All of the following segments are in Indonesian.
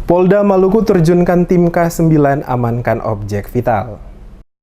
Polda Maluku terjunkan tim K9 amankan objek vital.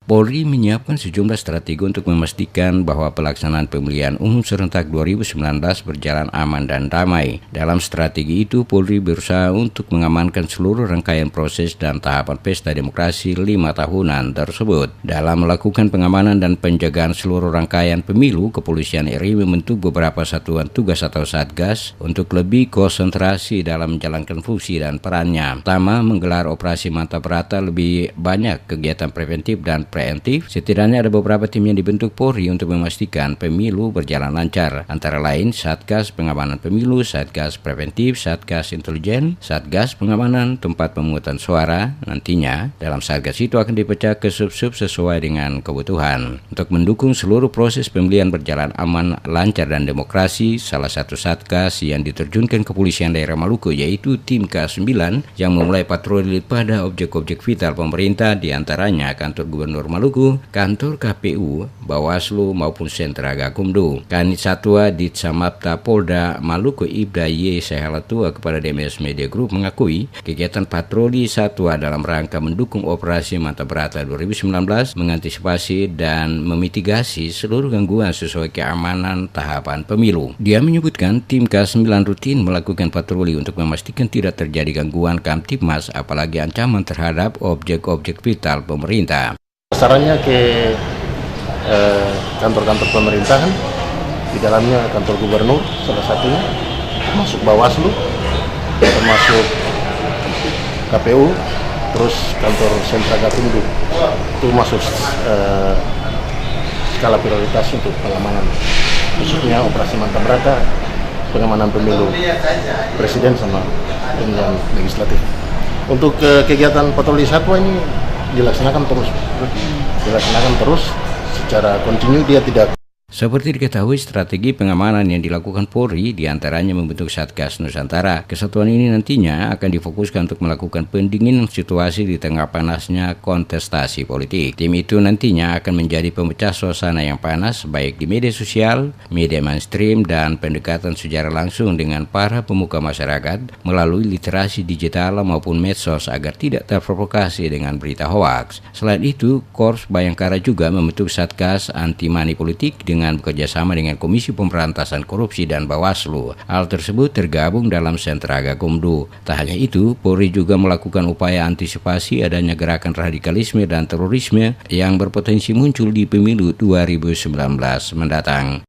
Polri menyiapkan sejumlah strategi untuk memastikan bahwa pelaksanaan pemilihan umum serentak 2019 berjalan aman dan damai. Dalam strategi itu, Polri berusaha untuk mengamankan seluruh rangkaian proses dan tahapan pesta demokrasi 5 tahunan tersebut. Dalam melakukan pengamanan dan penjagaan seluruh rangkaian pemilu, Kepolisian RI membentuk beberapa satuan tugas atau satgas untuk lebih konsentrasi dalam menjalankan fungsi dan perannya. Pertama, menggelar operasi mantap rata lebih banyak kegiatan preventif dan preemptif. Setidaknya ada beberapa tim yang dibentuk Polri untuk memastikan pemilu berjalan lancar, antara lain Satgas Pengamanan Pemilu, Satgas Preventif, Satgas Intelijen, Satgas Pengamanan Tempat Pemungutan Suara. Nantinya dalam Satgas itu akan dipecah ke sub-sub sesuai dengan kebutuhan. Untuk mendukung seluruh proses pemilihan berjalan aman, lancar dan demokrasi, salah satu Satgas yang diterjunkan Kepolisian Daerah Maluku yaitu tim K9 yang memulai patroli pada objek-objek vital pemerintah, diantaranya kantor Gubernur Maluku, kantor KPU, Bawaslu maupun Sentra Gakumdu. Kanit Satwa Ditsamapta Polda Maluku Ibda Y. Sehalatua kepada DMS Media Group mengakui kegiatan patroli satwa dalam rangka mendukung operasi Mantap Rata 2019 mengantisipasi dan memitigasi seluruh gangguan sesuai keamanan tahapan pemilu. Dia menyebutkan tim K9 rutin melakukan patroli untuk memastikan tidak terjadi gangguan Kamtibmas apalagi ancaman terhadap objek-objek vital pemerintah. Sarannya ke kantor-kantor pemerintahan, di dalamnya kantor gubernur salah satunya, termasuk Bawaslu, termasuk KPU, terus kantor Sentra Gakumdu. Itu masuk skala prioritas untuk pengamanan, khususnya operasi Mantap Rata, pengamanan pemilu presiden sama pemilihan legislatif. Untuk kegiatan patroli satwa ini dilaksanakan terus secara kontinu, dia tidak. Seperti diketahui, strategi pengamanan yang dilakukan Polri diantaranya membentuk Satgas Nusantara. Kesatuan ini nantinya akan difokuskan untuk melakukan pendinginan situasi di tengah panasnya kontestasi politik. Tim itu nantinya akan menjadi pemecah suasana yang panas baik di media sosial, media mainstream, dan pendekatan secara langsung dengan para pemuka masyarakat melalui literasi digital maupun medsos agar tidak terprovokasi dengan berita hoaks. Selain itu, Korps Bayangkara juga membentuk Satgas Anti Money Politik dengan bekerjasama dengan Komisi Pemberantasan Korupsi dan Bawaslu. Hal tersebut tergabung dalam Sentra Gakumdu. Tak hanya itu, Polri juga melakukan upaya antisipasi adanya gerakan radikalisme dan terorisme yang berpotensi muncul di pemilu 2019 mendatang.